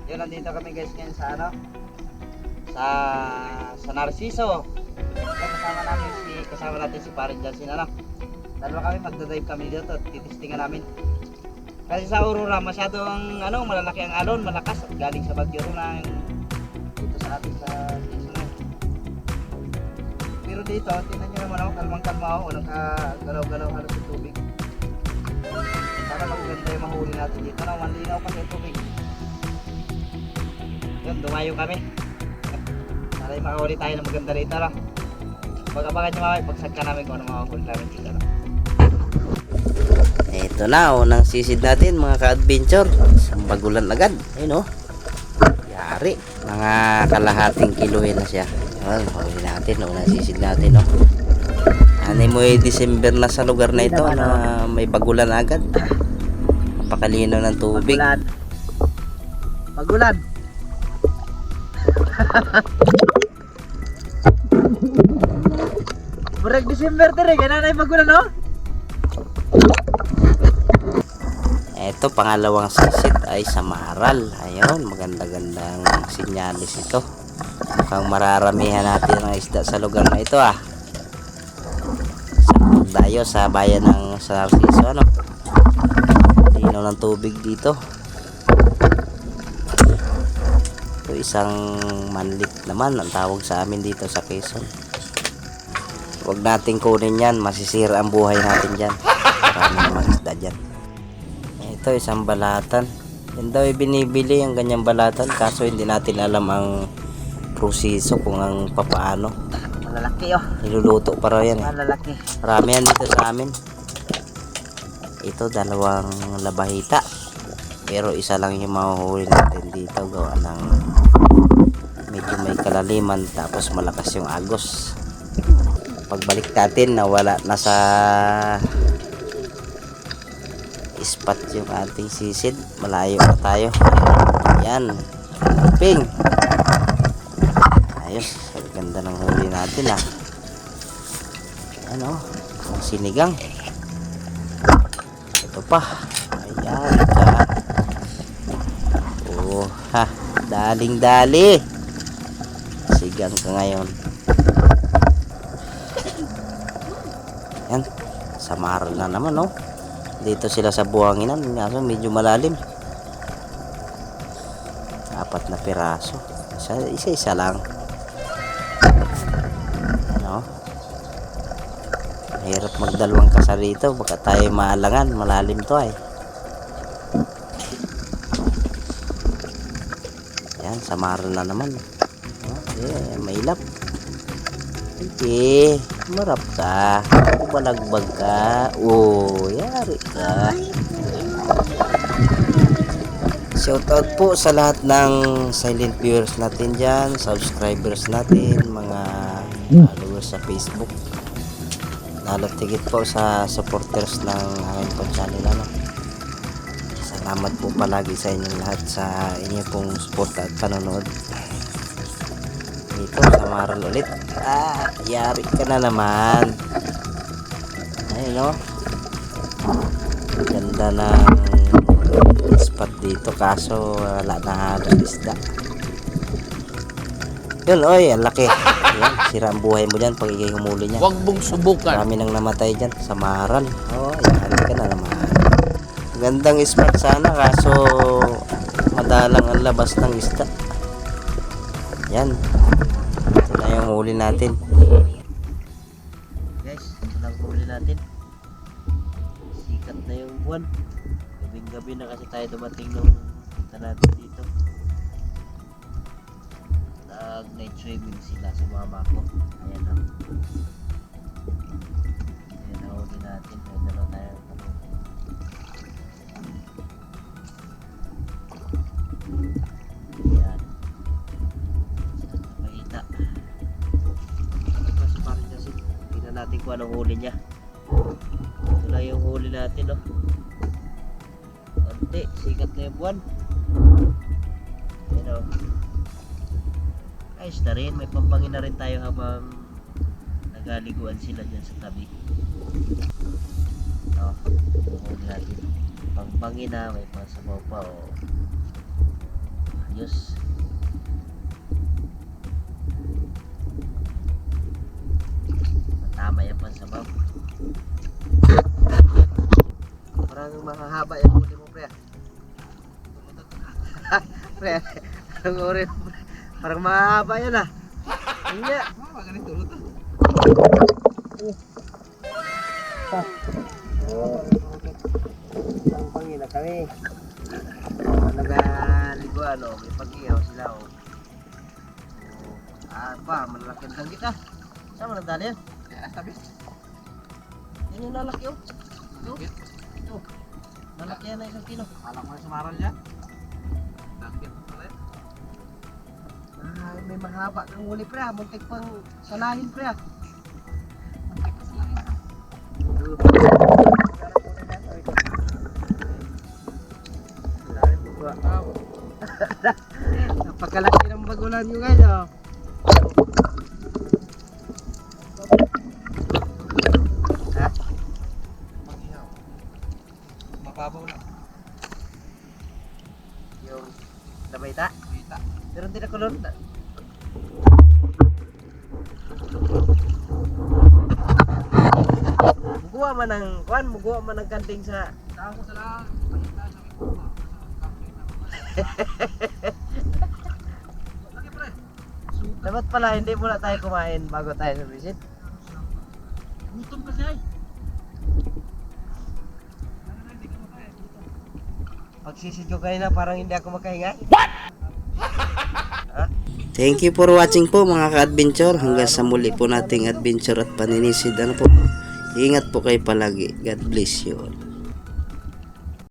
Yun, nandito kami guys ngayon sa ano? Sa Narciso. Kasama natin si Parin Jansin, ano? Dalawa kami, magdadrive kami dito at titistingan namin. Kasi sa Aurora masyadong ano, malalaki ang alon, malakas at galing sa Bagyo na dito sa atin sa Quezon. Pero dito, tingnan nyo naman ako, kalmang-kalma ako, walang galaw-galaw halos yung tubig. Sana maganda yung mahuli natin dito, no? Manlinaw kasi yung tubig. Yun, dumayo kami. Sana yung makahuli tayo na maganda rito, no? Pag-abangan nyo mamaya, pagsagka namin kung ano makahuli namin dito, no? Ito na, unang sisid natin mga ka-adventure. Isang bagulan agad. Ayun, oh. Yari. Mga kalahating kilohin na siya. Ayun, huli natin. Unang sisid natin, oh. Ano mo December na sa lugar na ito na may bagulan agad. Napakalino ng tubig. Bagulan. Murag December tere, ganun na yung bagulan, no? Ito, pangalawang sisid ay sa Maral. Ayun, maganda-gandang sinyalis ito. Mukhang mararamihan natin ang isda sa lugar na ito, ah. Sa Dayo, sa bayan ng Narciso, ano? Linaw ng tubig dito. Ito, isang manlit naman ang tawag sa amin dito sa Quezon. Huwag nating kunin yan, masisira ang buhay natin dyan. Marami namang isda dyan. Ito, isang balatan. Yan daw binibili ang ganyang balatan, kaso hindi natin alam ang proseso kung ang papaano. Malalaki, oh. Niluluto pa raw yan, eh. Malalaki. Marami yan dito sa amin. Ito, dalawang labahita. Pero isa lang yung mahuhuli natin dito. Gawa ng medyo may kalaliman, tapos malakas yung agos. Pagbalik natin, nawala na sa spot yung ating sisid. Malayo na tayo. Yan, ping. Ayos, ganda ng huli natin, ah. Ano, sinigang. Ito pa. Ayan, oh, ha, daling dali. Sigang ka ngayon. Yan, sa Maral na naman, oh. Dito sila sa buhanginan, medyo malalim. 4 na piraso. Isa-isa lang. Ano? Mahirap magdalawang kasa rito. Baka tayo maalangan. Malalim to, ay. Yan, sa Maral na naman. Mailap. Okay, marap ka. Balagbag ka. Oh, yari ka. Shoutout po sa lahat ng silent viewers natin dyan, subscribers natin, mga followers sa Facebook. Nalatigit po sa supporters ng aking po channel, ano. Salamat po palagi sa inyong lahat sa inyo pong support at panonood. Dito sa Maral ulit. Ah, yari ka na naman. Ayun, no? Ganda ng spot dito, kaso wala na halos isda. Yun, oy, ang laki. Yan, sira ang buhay mo dyan pag ikay humuli niya. Huwag mong subukan. Marami nang namatay dyan sa Maral. Oh, yari ka na naman. Gandang spot sana, kaso madalang ang labas ng isda. Yan, ito na yung huli natin. Guys, ito na yung huli natin. Sikat na yung buwan. Gabing-gabi na kasi tayo dumating nung punta natin dito. Nag-night swimming sila sa mama ko. Ayan na. Ayan na huli natin. Ayan na lang tayo. Ayan. Mahita. Mas parang kasi tingnan natin kung anong huli niya. Ito lang yung huli natin, oh. Konti, sikat na yung buwan. Ayan, oh. Ayos na rin, may pampangin na rin tayo habang nagaliguan sila dyan sa tabi. Huli natin. Pampangin na, may pasabaw pa, oh. Ayos. Tama yan pansabaw. Parang mahahaba yung huli mo, pre. Pre, ang uri mo, pre. Parang mahahaba yan ah. Hindi. Ganito ulo to. Ang pangina kami. Nagaligo ano, may pag-ihaw sila oh. Pa, malalaking danggit ah. Saan mo nagdali yan? Kaya sabi. Yan yung lalaki oh. Danggit. Oh, malaki yan na 1 kilo. Alam mo yung sumaral dyan. Danggit pala yan. May mahaba kang huli pre ah. Muntik pang salahin pre ah. Napakalaki ng bagulan nyo guys oh. Ha? Mag-ihaw. Mababaw lang. Yung dabayta? Kita. Pero hindi na kulon. Muguwa man ng kuan, muguwa man ng kanting sa Tao sa lang. Pakita sa akin po. Lagi pre. dapat pala hindi muna tayo kumain bago tayo sa visit. Gutom kasi ay. Pagsisidyo kayo na parang hindi ako makahinga. Thank you for watching po mga ka-adventure. Hanggang sa muli po nating adventure at paninisid. Ano po? Ingat po kayo palagi. God bless you all.